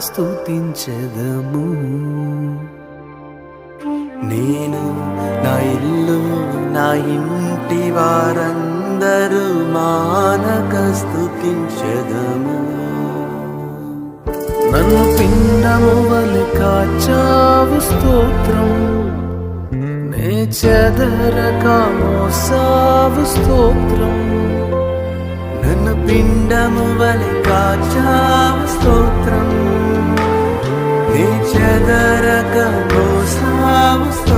స్తుతించెదము. నేను నా ఇల్లు నా ఇంటి వారందరూ మానక స్తుతించెదము. నన్ను పిండము వలె కాచావు స్తోత్రం, నే చెదరక మోసావు స్తోత్రం. నన్ను పిండము వలె కాచావు స్తోత్రం, నీ చెదరక మోసావు స్తోత్రం.